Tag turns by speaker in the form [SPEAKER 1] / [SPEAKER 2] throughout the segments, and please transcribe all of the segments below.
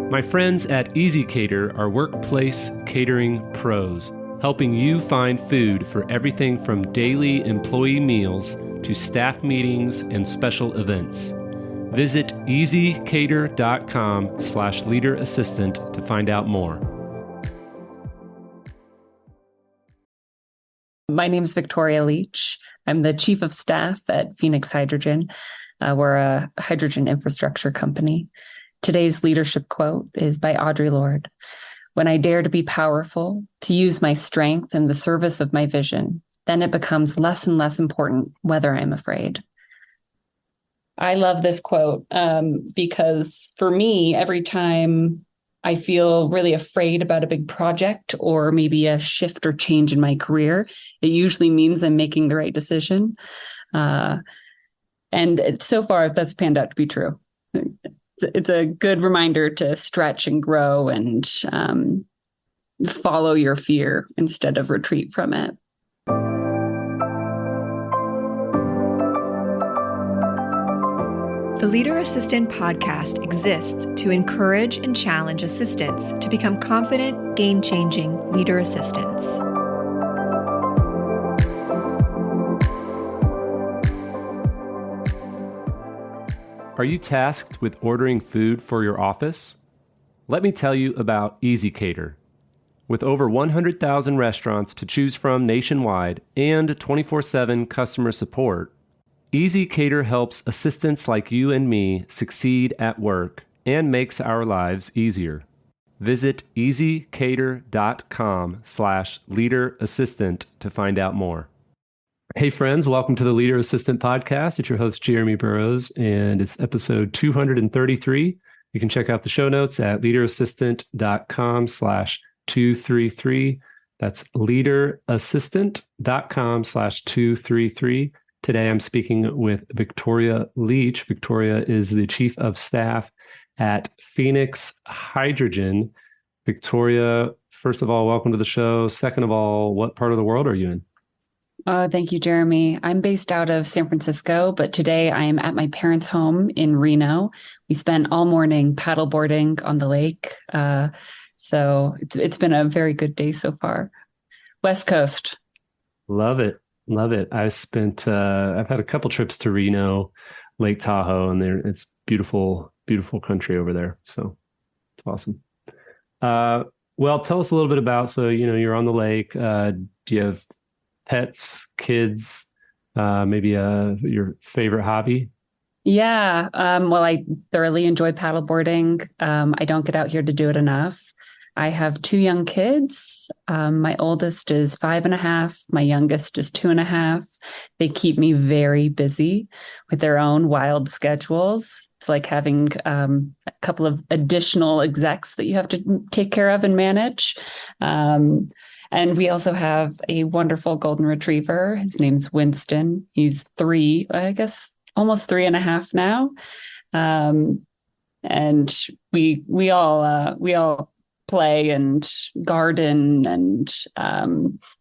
[SPEAKER 1] My friends at Easy Cater are workplace catering pros, helping you find food for everything from daily employee meals to staff meetings and special events. Visit easycater.com/leaderassistant to find out more.
[SPEAKER 2] My name is Victoria Leech. I'm the Chief of Staff at Phoenix Hydrogen. We're a hydrogen infrastructure company. Today's leadership quote is by Audre Lorde. When I dare to be powerful, to use my strength in the service of my vision, then it becomes less and less important whether I'm afraid. I love this quote because for me, every time I feel really afraid about a big project or maybe a shift or change in my career, it usually means I'm making the right decision. And so far, that's panned out to be true. It's a good reminder to stretch and grow and follow your fear instead of retreat from it.
[SPEAKER 3] The Leader Assistant podcast exists to encourage and challenge assistants to become confident, game-changing leader assistants.
[SPEAKER 1] Are you tasked with ordering food for your office? Let me tell you about Easy Cater. With over 100,000 restaurants to choose from nationwide and 24/7 customer support, Easy Cater helps assistants like you and me succeed at work and makes our lives easier. Visit easycater.com/leaderassistant to find out more. Hey friends, welcome to the Leader Assistant Podcast. It's your host, Jeremy Burrows, and it's episode 233. You can check out the show notes at leaderassistant.com/233. That's leaderassistant.com/233. Today I'm speaking with Victoria Leech. Victoria is the Chief of Staff at Phoenix Hydrogen. Victoria, first of all, welcome to the show. Second of all, what part of the world are you in?
[SPEAKER 2] Thank you, Jeremy. I'm based out of San Francisco, but today I am at my parents' home in Reno. We spent all morning paddleboarding on the lake. So it's been a very good day so far. West Coast.
[SPEAKER 1] Love it. Love it. I've had a couple trips to Reno, Lake Tahoe, and it's beautiful, beautiful country over there. So it's awesome. Well, tell us a little bit about, you're on the lake. Do you have pets, kids, maybe your favorite hobby?
[SPEAKER 2] Yeah. Well, I thoroughly enjoy paddleboarding. I don't get out here to do it enough. I have two young kids. My oldest is 5.5. My youngest is 2.5. They keep me very busy with their own wild schedules. It's like having a couple of additional execs that you have to take care of and manage. And we also have a wonderful golden retriever. His name's Winston. He's 3, I guess, almost 3.5 now. And we all play and garden, and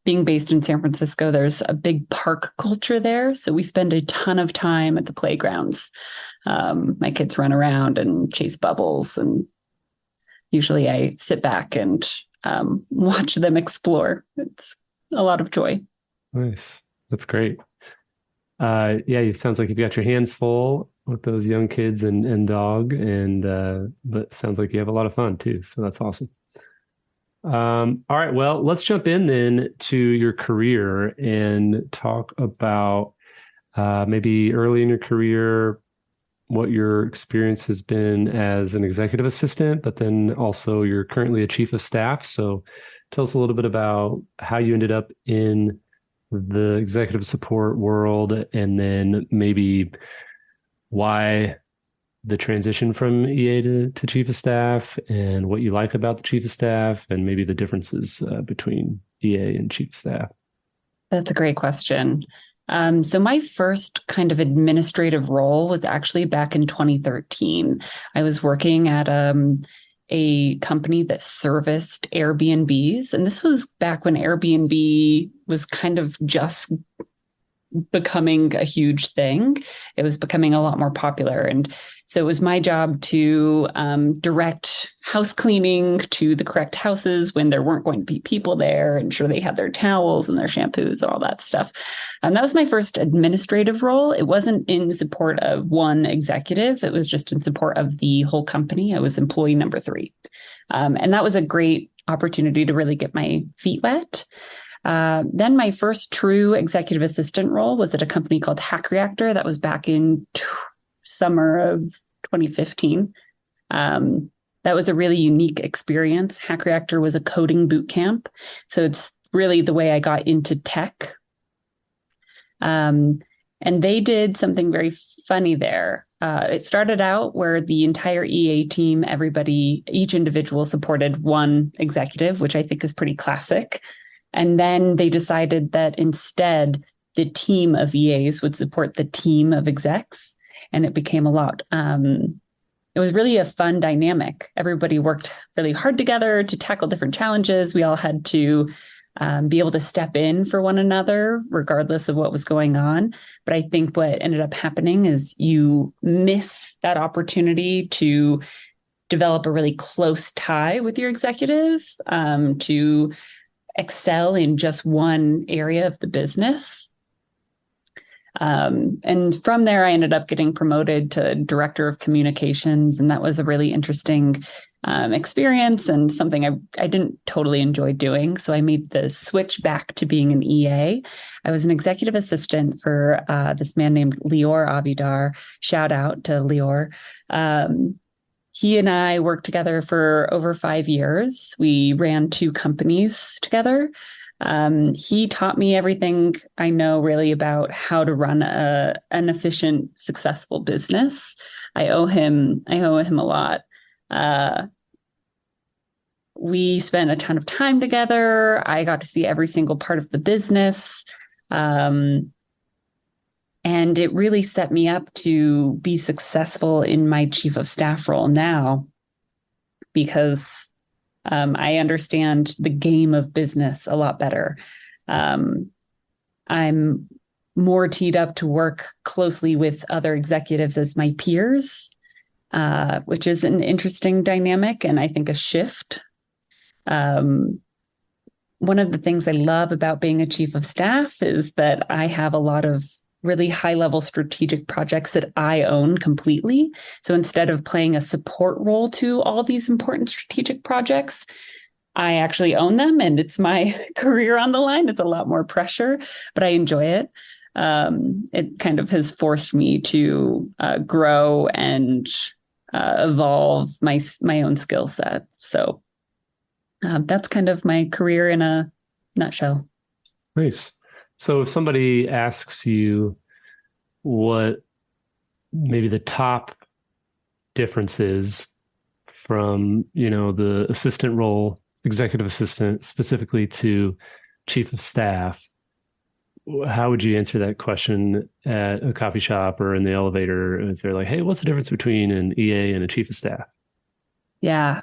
[SPEAKER 2] being based in San Francisco, there's a big park culture there. So we spend a ton of time at the playgrounds. My kids run around and chase bubbles, and usually I sit back and watch them explore. It's a lot of joy.
[SPEAKER 1] Nice. That's great. Yeah, it sounds like you've got your hands full with those young kids and dog, but it sounds like you have a lot of fun too. So that's awesome. All right, well, let's jump in then to your career and talk about maybe early in your career, what your experience has been as an executive assistant, but then also you're currently a chief of staff. So tell us a little bit about how you ended up in the executive support world, and then maybe why the transition from EA to chief of staff, and what you like about the chief of staff, and maybe the differences between EA and chief of staff.
[SPEAKER 2] That's a great question. So my first kind of administrative role was actually back in 2013. I was working at a company that serviced Airbnbs. And this was back when Airbnb was kind of just becoming a huge thing. It was becoming a lot more popular. And so it was my job to direct house cleaning to the correct houses when there weren't going to be people there, ensure they had their towels and their shampoos and all that stuff. And that was my first administrative role. It wasn't in support of one executive. It was just in support of the whole company. I was employee number 3. And that was a great opportunity to really get my feet wet. Then my first true executive assistant role was at a company called Hack Reactor. That was back in summer of 2015. That was a really unique experience. Hack Reactor was a coding boot camp. So it's really the way I got into tech. And they did something very funny there. It started out where the entire EA team, each individual supported one executive, which I think is pretty classic. And then they decided that instead, the team of EAs would support the team of execs. And it became a lot. It was really a fun dynamic. Everybody worked really hard together to tackle different challenges. We all had to be able to step in for one another, regardless of what was going on. But I think what ended up happening is you miss that opportunity to develop a really close tie with your executive, to excel in just one area of the business. And from there, I ended up getting promoted to director of communications. And that was a really interesting experience and something I didn't totally enjoy doing. So I made the switch back to being an EA. I was an executive assistant for this man named Lior Avidar. Shout out to Lior. He and I worked together for over 5 years. We ran 2 companies together. He taught me everything I know really about how to run an efficient, successful business. I owe him a lot. We spent a ton of time together. I got to see every single part of the business. And it really set me up to be successful in my chief of staff role now, because I understand the game of business a lot better. I'm more teed up to work closely with other executives as my peers, which is an interesting dynamic and I think a shift. One of the things I love about being a chief of staff is that I have a lot of really high-level strategic projects that I own completely. So instead of playing a support role to all these important strategic projects, I actually own them and it's my career on the line. It's a lot more pressure, but I enjoy it. It kind of has forced me to grow and evolve my own skill set. So that's kind of my career in a nutshell.
[SPEAKER 1] Nice. So if somebody asks you what maybe the top difference is from, the assistant role, executive assistant, specifically to chief of staff, how would you answer that question at a coffee shop or in the elevator if they're like, hey, what's the difference between an EA and a chief of staff?
[SPEAKER 2] Yeah.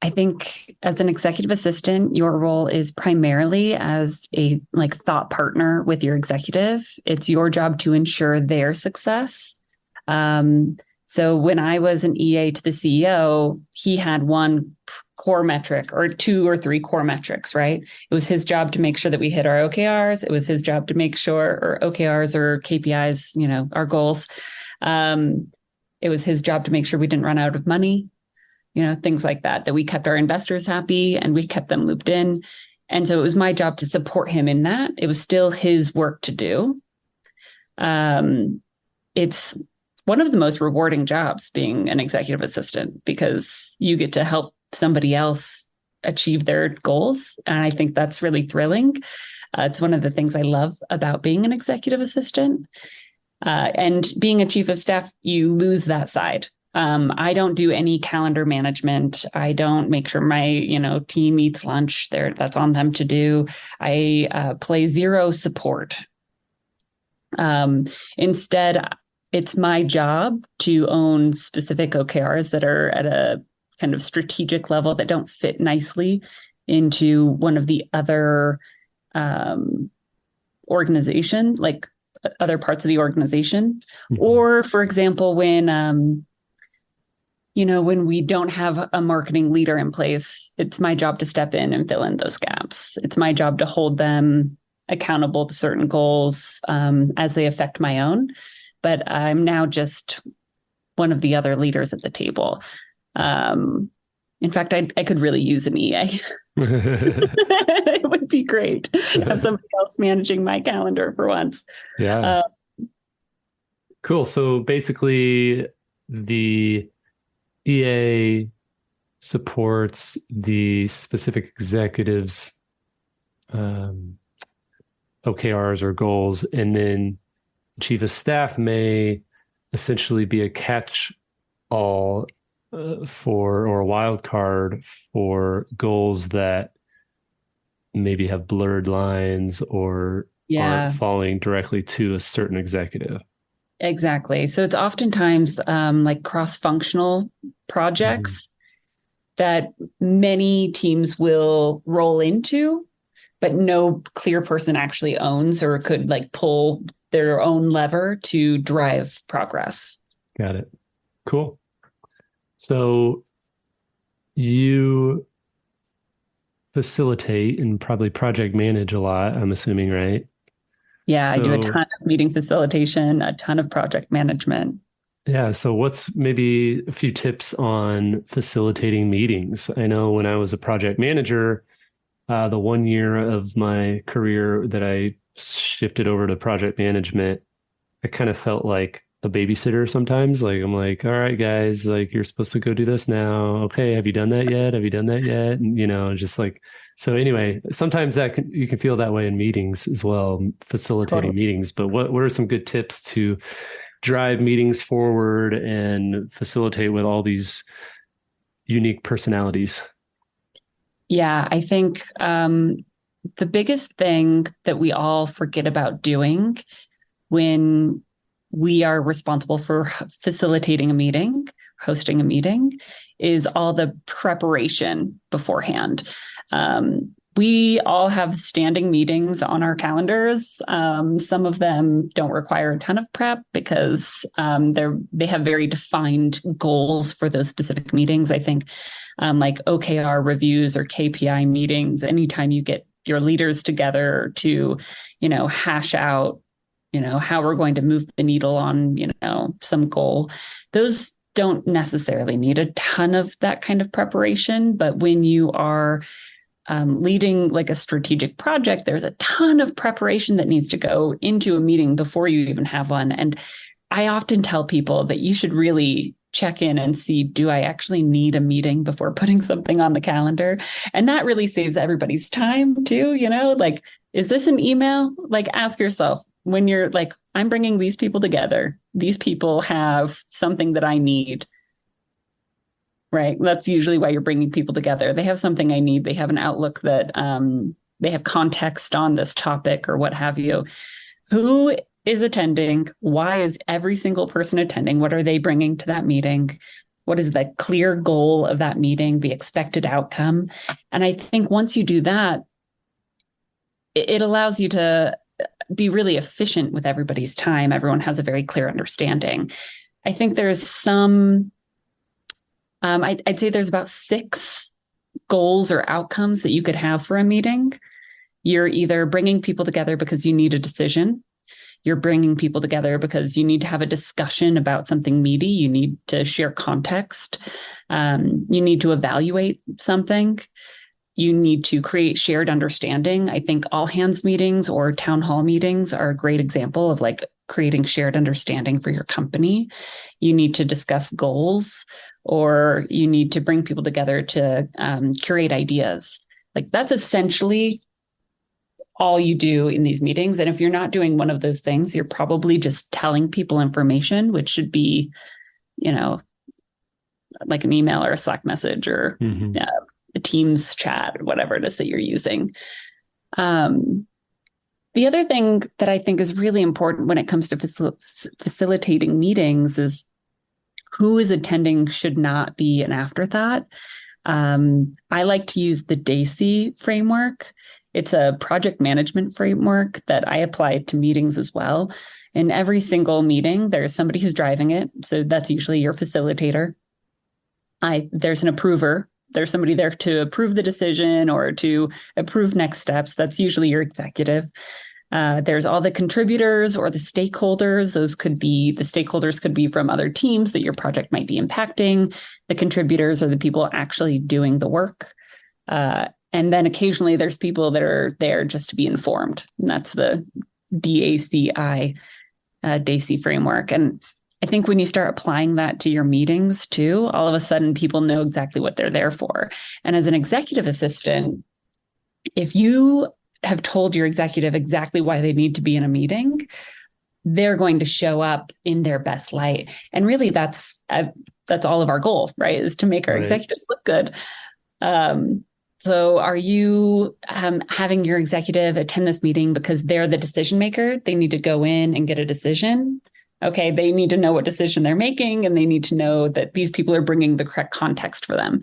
[SPEAKER 2] I think as an executive assistant, your role is primarily as a thought partner with your executive. It's your job to ensure their success. So when I was an EA to the CEO, he had one core metric or 2 or 3 core metrics, right? It was his job to make sure that we hit our OKRs. It was his job to make sure, or OKRs or KPIs, our goals. It was his job to make sure we didn't run out of money. Things like that we kept our investors happy and we kept them looped in. And so it was my job to support him in that. It was still his work to do. It's one of the most rewarding jobs being an executive assistant because you get to help somebody else achieve their goals. And I think that's really thrilling. It's one of the things I love about being an executive assistant. And being a chief of staff, you lose that side. I don't do any calendar management. I don't make sure my, team eats lunch there. That's on them to do. I play zero support. Instead, it's my job to own specific OKRs that are at a kind of strategic level that don't fit nicely into one of the other organization, like other parts of the organization.
[SPEAKER 1] Mhm.
[SPEAKER 2] Or, for example, when when we don't have a marketing leader in place, it's my job to step in and fill in those gaps. It's my job to hold them accountable to certain goals as they affect my own. But I'm now just one of the other leaders at the table. In fact, I could really use an EA. It would be great to have somebody else managing my calendar for once.
[SPEAKER 1] Yeah. Cool. So basically, the EA supports the specific executives' OKRs or goals, and then chief of staff may essentially be a catch-all for, or a wild card for goals that maybe have blurred lines or aren't falling directly to a certain executive.
[SPEAKER 2] Exactly. So it's oftentimes like cross-functional projects that many teams will roll into, but no clear person actually owns or could like pull their own lever to drive progress.
[SPEAKER 1] Got it. Cool. So you facilitate and probably project manage a lot, I'm assuming, right?
[SPEAKER 2] Yeah, I do a ton of meeting facilitation, a ton of project management.
[SPEAKER 1] Yeah. So what's maybe a few tips on facilitating meetings? I know when I was a project manager, the 1 year of my career that I shifted over to project management, I kind of felt like a babysitter sometimes. Like, I'm like, all right, guys, like, you're supposed to go do this now. Okay. Have you done that yet? Have you done that yet? And, just like, so anyway, sometimes you can feel that way in meetings as well, facilitating meetings. But what are some good tips to drive meetings forward and facilitate with all these unique personalities?
[SPEAKER 2] Yeah, I think the biggest thing that we all forget about doing when we are responsible for facilitating a meeting, hosting a meeting, is all the preparation beforehand. We all have standing meetings on our calendars. Some of them don't require a ton of prep because they have very defined goals for those specific meetings. I think like OKR reviews or KPI meetings, anytime you get your leaders together to, hash out, how we're going to move the needle on, some goal, those don't necessarily need a ton of that kind of preparation. But when you are leading like a strategic project, there's a ton of preparation that needs to go into a meeting before you even have one. And I often tell people that you should really check in and see, do I actually need a meeting before putting something on the calendar? And that really saves everybody's time too. Like, is this an email? Like, ask yourself when you're like, I'm bringing these people together. These people have something that I need. Right. That's usually why you're bringing people together. They have something I need. They have an outlook that they have context on this topic or what have you. Who is attending? Why is every single person attending? What are they bringing to that meeting? What is the clear goal of that meeting, the expected outcome? And I think once you do that, it allows you to be really efficient with everybody's time. Everyone has a very clear understanding. I think there's some... I'd say there's about 6 goals or outcomes that you could have for a meeting. You're either bringing people together because you need a decision. You're bringing people together because you need to have a discussion about something meaty. You need to share context. You need to evaluate something. You need to create shared understanding. I think all hands meetings or town hall meetings are a great example of like creating shared understanding for your company. You need to discuss goals, or you need to bring people together to curate ideas. Like, that's essentially all you do in these meetings. And if you're not doing one of those things, you're probably just telling people information, which should be, like an email or a Slack message or a Teams chat, or whatever it is that you're using. The other thing that I think is really important when it comes to facilitating meetings is who is attending should not be an afterthought. I like to use the DAISY framework. It's a project management framework that I apply to meetings as well. In every single meeting, there's somebody who's driving it. So that's usually your facilitator. There's an approver. There's somebody there to approve the decision or to approve next steps. That's usually your executive. There's all the contributors or the stakeholders. The stakeholders could be from other teams that your project might be impacting. The contributors are the people actually doing the work. And then occasionally there's people that are there just to be informed. And that's the DACI, DACI framework. And I think when you start applying that to your meetings too, all of a sudden people know exactly what they're there for. And as an executive assistant, if you have told your executive exactly why they need to be in a meeting, they're going to show up in their best light. And really that's all of our goal, right? Is to make our executives look good. So are you having your executive attend this meeting because they're the decision maker? They need to go in and get a decision. Okay, they need to know what decision they're making, and they need to know that these people are bringing the correct context for them.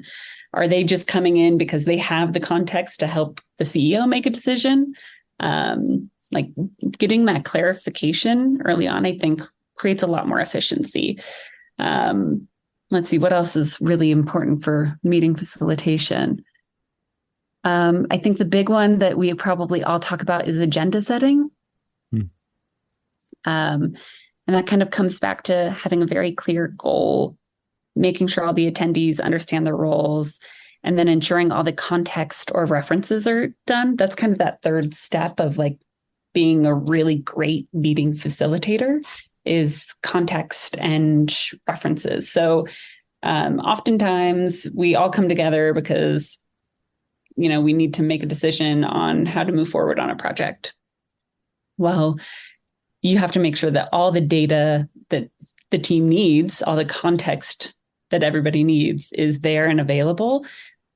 [SPEAKER 2] Are they just coming in because they have the context to help the CEO make a decision? Like getting that clarification early on, I think creates a lot more efficiency. Let's see, what else is really important for meeting facilitation? I think the big one that we probably all talk about is agenda setting. And that kind of comes back to having a very clear goal, making sure all the attendees understand their roles, and then ensuring all the context or references are done. That's kind of that third step of like being a really great meeting facilitator is context and references. So oftentimes we all come together because we need to make a decision on how to move forward on a project. Well, you have to make sure that all the data that the team needs, all the context that everybody needs is there and available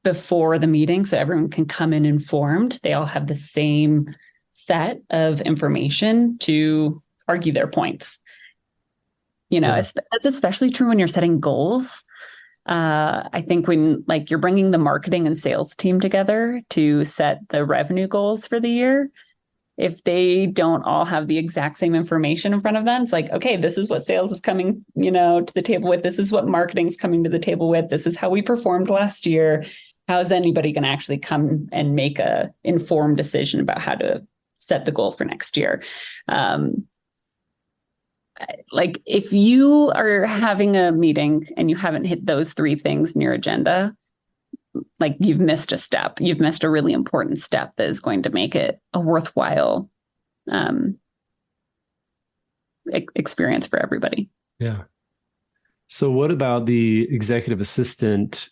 [SPEAKER 2] before the meeting so everyone can come in informed. They all have the same set of information to argue their points. That's especially true when you're setting goals. I think when you're bringing the marketing and sales team together to set the revenue goals for the year, if they don't all have the exact same information in front of them, it's like, okay, this is what sales is coming, to the table with. This is what marketing is coming to the table with. This is how we performed last year. How is anybody going to actually come and make a informed decision about how to set the goal for next year? If you are having a meeting and you haven't hit those three things in your agenda, you've missed a step. You've missed a really important step that is going to make it a worthwhile experience for everybody.
[SPEAKER 1] Yeah. So what about the executive assistant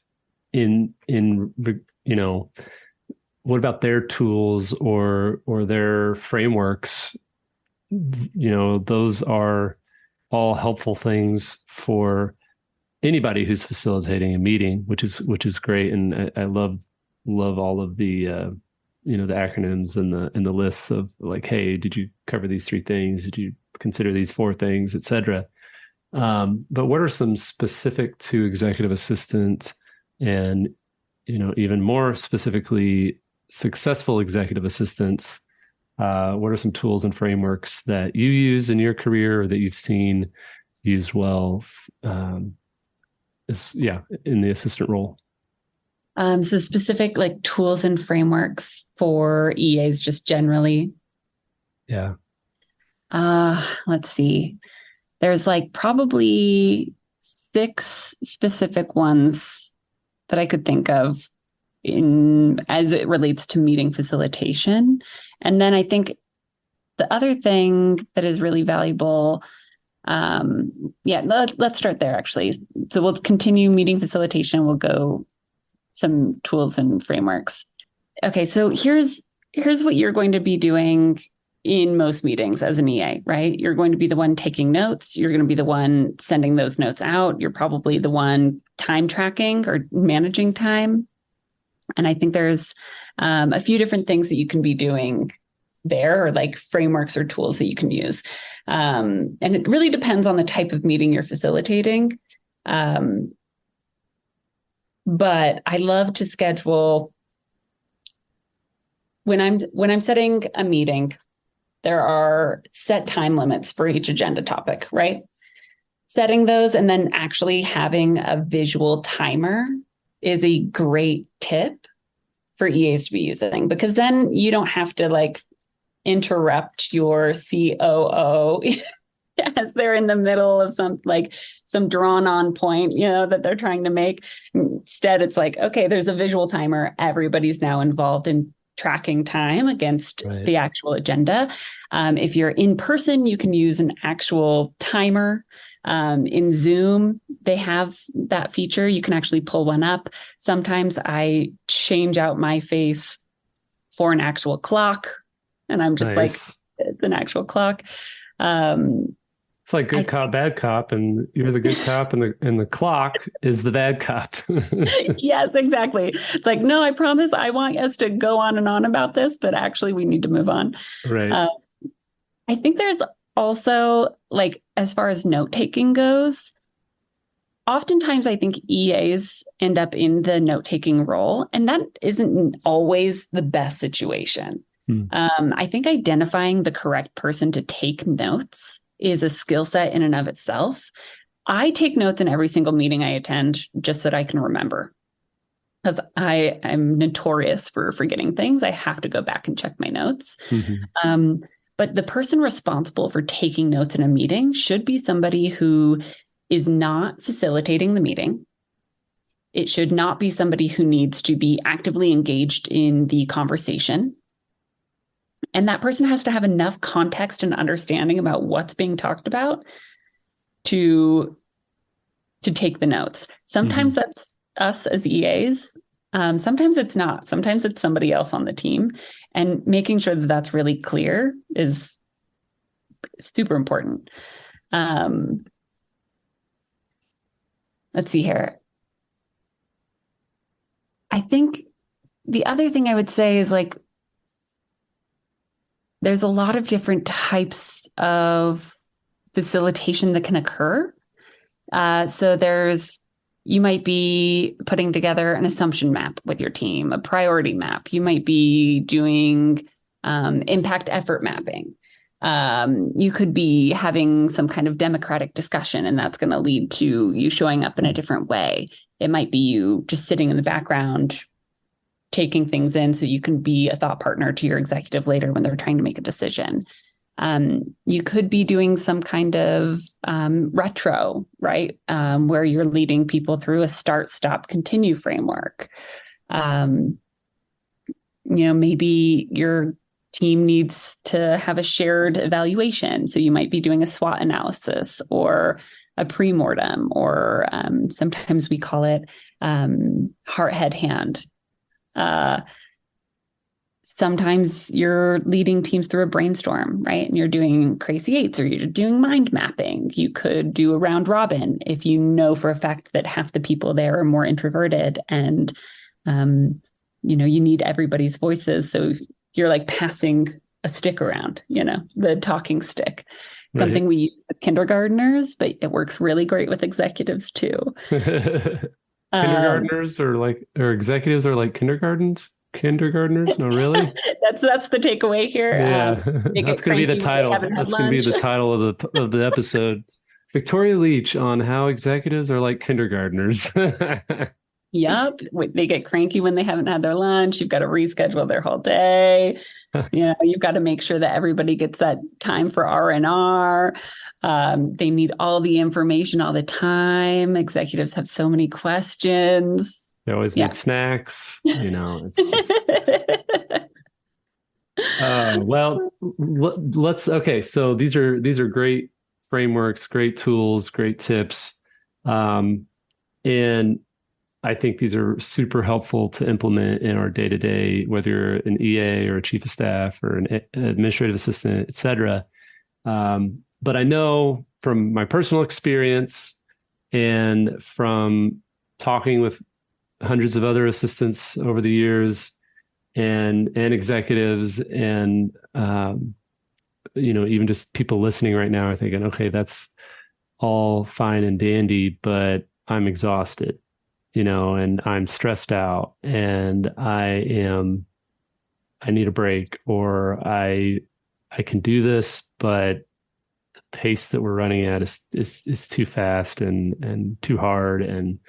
[SPEAKER 1] what about their tools or their frameworks? Those are all helpful things for anybody who's facilitating a meeting, which is great. And I love all of the the acronyms and the lists of hey, did you cover these three things? Did you consider these four things, et cetera? But what are some specific to executive assistants and even more specifically successful executive assistants? What are some tools and frameworks that you use in your career or that you've seen used well in the assistant role?
[SPEAKER 2] So specific tools and frameworks for EAs just generally.
[SPEAKER 1] Yeah.
[SPEAKER 2] Let's see. There's probably 6 specific ones that I could think of as it relates to meeting facilitation. And then I think the other thing that is really valuable, let's start there actually. So we'll continue meeting facilitation. We'll go some tools and frameworks. Okay, so here's what you're going to be doing in most meetings as an EA, right? You're going to be the one taking notes. You're going to be the one sending those notes out. You're probably the one time tracking or managing time. And I think there's a few different things that you can be doing there, or frameworks or tools that you can use. And it really depends on the type of meeting you're facilitating. But I love to schedule when I'm setting a meeting, there are set time limits for each agenda topic, right? Setting those and then actually having a visual timer is a great tip for EAs to be using, because then you don't have to like interrupt your COO as they're in the middle of some drawn on point, that they're trying to make. Instead, it's like, okay, there's a visual timer. Everybody's now involved in tracking time against the actual agenda. If you're in person, you can use an actual timer. In Zoom, they have that feature. You can actually pull one up. Sometimes I change out my face for an actual clock, and I'm just like, it's an actual clock.
[SPEAKER 1] It's like good cop, bad cop, and you're the good cop, and the clock is the bad cop.
[SPEAKER 2] Yes, exactly. It's like, no, I promise I want us to go on and on about this, but actually we need to move on.
[SPEAKER 1] Right.
[SPEAKER 2] I think there's also, like, as far as note-taking goes, oftentimes I think EAs end up in the note-taking role, and that isn't always the best situation. I think identifying the correct person to take notes is a skill set in and of itself. I take notes in every single meeting I attend just so that I can remember, because I am notorious for forgetting things. I have to go back and check my notes. But the person responsible for taking notes in a meeting should be somebody who is not facilitating the meeting. It should not be somebody who needs to be actively engaged in the conversation. And that person has to have enough context and understanding about what's being talked about to take the notes. Sometimes that's us as EAs. Sometimes it's not. Sometimes it's somebody else on the team. And making sure that that's really clear is super important. Let's see here. I think the other thing I would say is, like, there's a lot of different types of facilitation that can occur. So you might be putting together an assumption map with your team, a priority map. You might be doing impact effort mapping. You could be having some kind of democratic discussion, and that's going to lead to you showing up in a different way. It might be you just sitting in the background, taking things in so you can be a thought partner to your executive later when they're trying to make a decision. You could be doing some kind of retro, right? Where you're leading people through a start, stop, continue framework. Maybe your team needs to have a shared evaluation. So you might be doing a SWOT analysis or a pre-mortem, or sometimes we call it heart, head, hand. Sometimes you're leading teams through a brainstorm, right? And you're doing crazy eights, or you're doing mind mapping. You could do a round robin if you know for a fact that half the people there are more introverted, and you need everybody's voices. So you're like passing a stick around, the talking stick. Something we use with kindergartners, but it works really great with executives too.
[SPEAKER 1] Kindergartners or executives are like kindergartners? No, really?
[SPEAKER 2] That's the takeaway here.
[SPEAKER 1] Yeah, that's going to be the title. That's going to be the title of the episode. Victoria Leech on how executives are like kindergartners.
[SPEAKER 2] Yep. They get cranky when they haven't had their lunch. You've got to reschedule their whole day. You've got to make sure that everybody gets that time for R&R. They need all the information all the time. Executives have so many questions.
[SPEAKER 1] They always need snacks. It's let's. Okay, so these are great frameworks, great tools, great tips, and I think these are super helpful to implement in our day-to-day, whether you're an EA or a chief of staff or an administrative assistant, et cetera. But I know from my personal experience and from talking with hundreds of other assistants over the years and executives and, even just people listening right now are thinking, okay, that's all fine and dandy, but I'm exhausted. and I'm stressed out and I I need a break, or I can do this, but the pace that we're running at is too fast and too hard and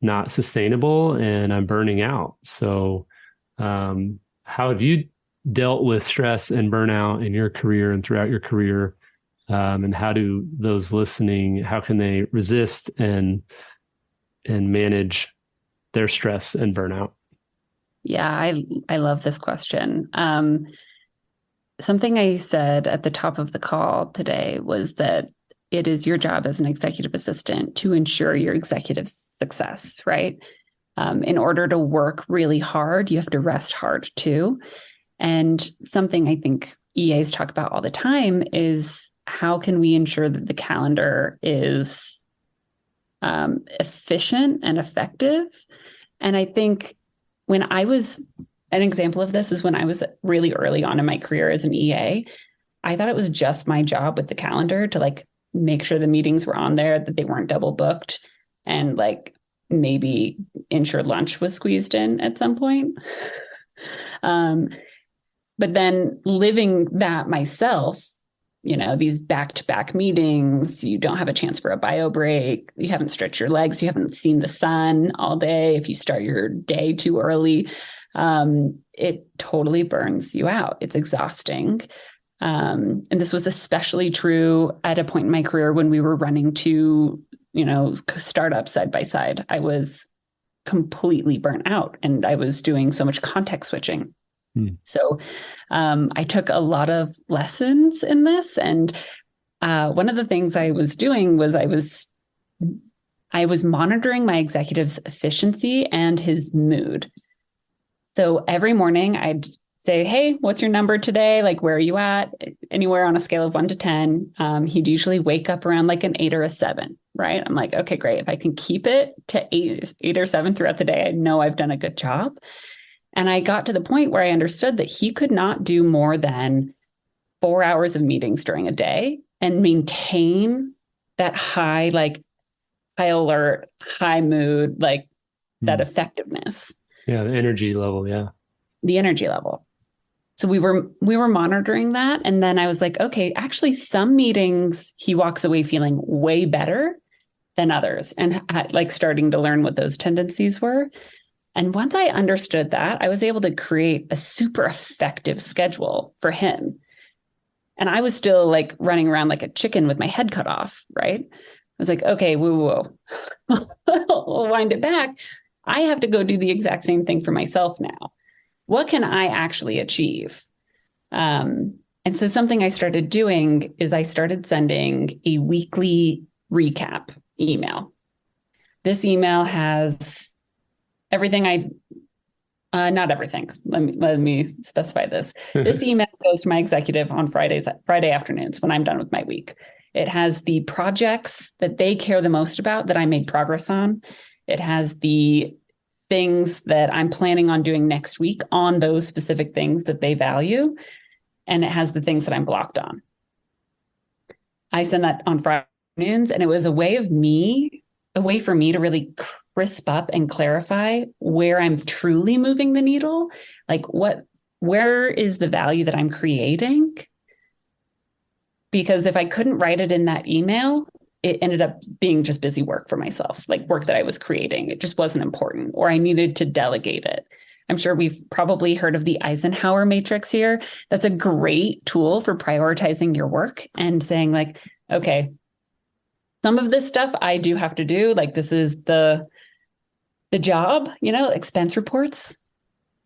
[SPEAKER 1] not sustainable, and I'm burning out. So, how have you dealt with stress and burnout in your career and throughout your career? And how do those listening, how can they resist and manage their stress and burnout?
[SPEAKER 2] Yeah, I love this question. Something I said at the top of the call today was that it is your job as an executive assistant to ensure your executive success, right? In order to work really hard, you have to rest hard too. And something I think EAs talk about all the time is how can we ensure that the calendar is efficient and effective? And I think an example of this is when I was really early on in my career as an EA, I thought it was just my job with the calendar to like make sure the meetings were on there, that they weren't double booked, and like maybe ensure lunch was squeezed in at some point. But then living that myself, these back-to-back meetings, you don't have a chance for a bio break, you haven't stretched your legs, you haven't seen the sun all day. If you start your day too early, it totally burns you out. It's exhausting. And this was especially true at a point in my career when we were running two, startups side by side. I was completely burnt out and I was doing so much context switching. So I took a lot of lessons in this. And one of the things I was doing was I was monitoring my executive's efficiency and his mood. So every morning I'd say, hey, what's your number today? Like, where are you at? Anywhere on a scale of 1 to 10. He'd usually wake up around like an 8 or a 7, right? I'm like, okay, great. If I can keep it to 8 or 7 throughout the day, I know I've done a good job. And I got to the point where I understood that he could not do more than 4 hours of meetings during a day and maintain that high alert, high mood, that effectiveness.
[SPEAKER 1] Yeah, the energy level. Yeah.
[SPEAKER 2] The energy level. So we were monitoring that. And then I was like, okay, actually some meetings he walks away feeling way better than others, and starting to learn what those tendencies were. And once I understood that, I was able to create a super effective schedule for him. And I was still like running around like a chicken with my head cut off, right? I was like, okay, whoa. We'll wind it back. I have to go do the exact same thing for myself now. What can I actually achieve? And so something I started doing is I started sending a weekly recap email. This email has everything not everything. Let me specify this. This email goes to my executive on Friday afternoons when I'm done with my week. It has the projects that they care the most about that I made progress on. It has the things that I'm planning on doing next week on those specific things that they value. And it has the things that I'm blocked on. I send that on Friday afternoons, and it was a way for me to really crisp up and clarify where I'm truly moving the needle. Like where is the value that I'm creating? Because if I couldn't write it in that email, it ended up being just busy work for myself, like work that I was creating. It just wasn't important, or I needed to delegate it. I'm sure we've probably heard of the Eisenhower matrix here. That's a great tool for prioritizing your work and saying like, okay, some of this stuff I do have to do. Like this is the job, expense reports.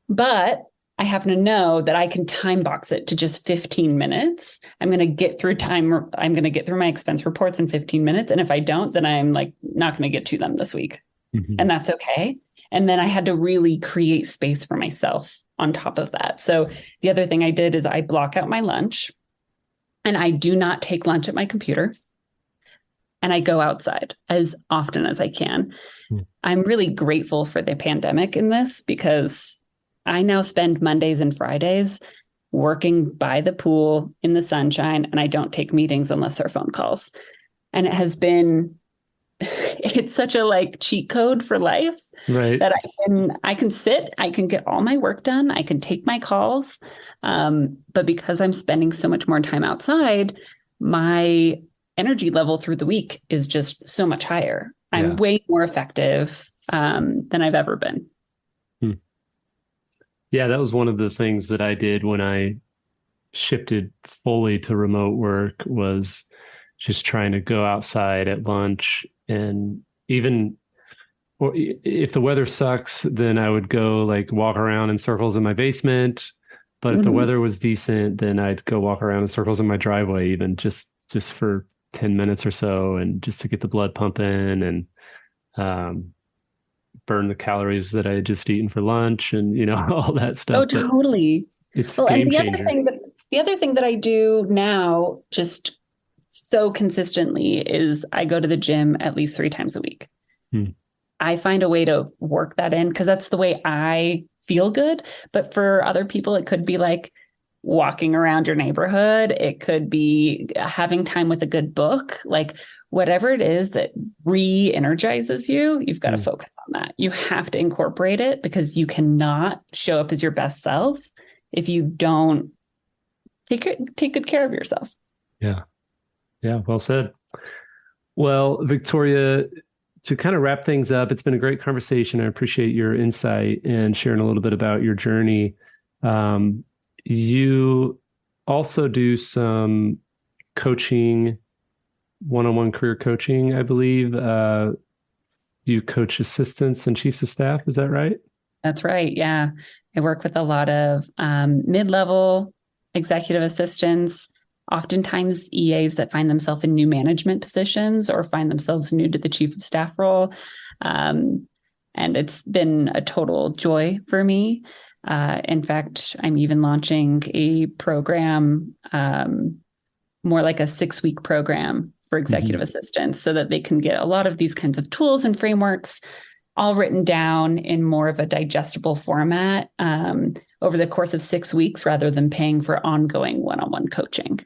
[SPEAKER 2] But I happen to know that I can time box it to just 15 minutes. I'm going to get through my expense reports in 15 minutes. And if I don't, then I'm like not going to get to them this week. Mm-hmm. And that's okay. And then I had to really create space for myself on top of that. So the other thing I did is I block out my lunch, and I do not take lunch at my computer. And I go outside as often as I can. I'm really grateful for the pandemic in this, because I now spend Mondays and Fridays working by the pool in the sunshine, and I don't take meetings unless they're phone calls. And it has been it's such a like cheat code for life
[SPEAKER 1] Right.
[SPEAKER 2] that I can sit, I can get all my work done, I can take my calls. But because I'm spending so much more time outside, my energy level through the week is just so much higher. I'm way more effective than I've ever been.
[SPEAKER 1] Yeah, that was one of the things that I did when I shifted fully to remote work, was just trying to go outside at lunch. And even or if the weather sucks, then I would go like walk around in circles in my basement. But if the weather was decent, then I'd go walk around in circles in my driveway, even just for 10 minutes or so, and just to get the blood pumping and burn the calories that I had just eaten for lunch, and all that stuff.
[SPEAKER 2] Oh, totally.
[SPEAKER 1] It's
[SPEAKER 2] well,
[SPEAKER 1] game
[SPEAKER 2] and
[SPEAKER 1] changer.
[SPEAKER 2] The other thing that I do now, just so consistently, is I go to the gym at least 3 times a week. I find a way to work that in because that's the way I feel good. But for other people, it could be like walking around your neighborhood. It could be having time with a good book, like whatever it is that re-energizes you, you've got to focus on that. You have to incorporate it because you cannot show up as your best self if you don't take good care of yourself.
[SPEAKER 1] Yeah. Yeah. Well said. Well, Victoria, to kind of wrap things up, it's been a great conversation. I appreciate your insight and sharing a little bit about your journey. You also do some coaching, one-on-one career coaching, I believe. You coach assistants and chiefs of staff. Is that right?
[SPEAKER 2] That's right. Yeah. I work with a lot of mid-level executive assistants, oftentimes EAs that find themselves in new management positions or find themselves new to the chief of staff role. And it's been a total joy for me. In fact, I'm even launching a program, more like a 6-week program for executive assistants, so that they can get a lot of these kinds of tools and frameworks all written down in more of a digestible format over the course of 6 weeks, rather than paying for ongoing one-on-one coaching.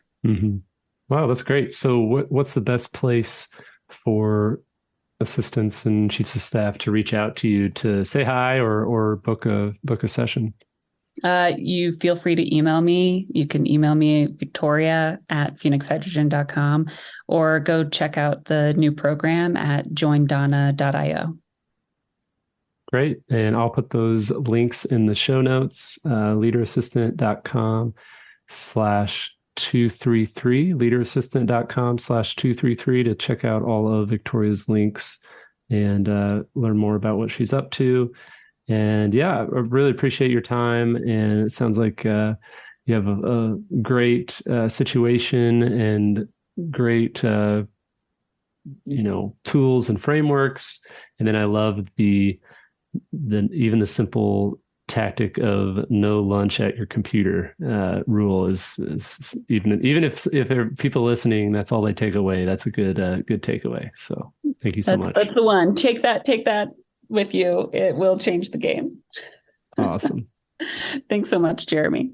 [SPEAKER 1] Wow, that's great. So what's the best place for assistants and chiefs of staff to reach out to you to say hi or book a session?
[SPEAKER 2] You feel free to email me. You can email me victoria@phoenixhydrogen.com, or go check out the new program at joindonna.io.
[SPEAKER 1] Great. And I'll put those links in the show notes, leaderassistant.com/233, leaderassistant.com/233 to check out all of Victoria's links and learn more about what she's up to. And yeah, I really appreciate your time. And it sounds like you have a great situation and great, tools and frameworks. And then I love even the simple tactic of no lunch at your computer rule is even if there are people listening, that's all they take away. That's a good takeaway. So thank you so much.
[SPEAKER 2] That's the one. Take that with you. It will change the game.
[SPEAKER 1] Awesome.
[SPEAKER 2] Thanks so much, Jeremy.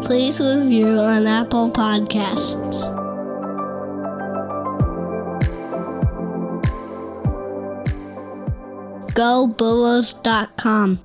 [SPEAKER 4] Please review on Apple Podcasts. GoBulls.com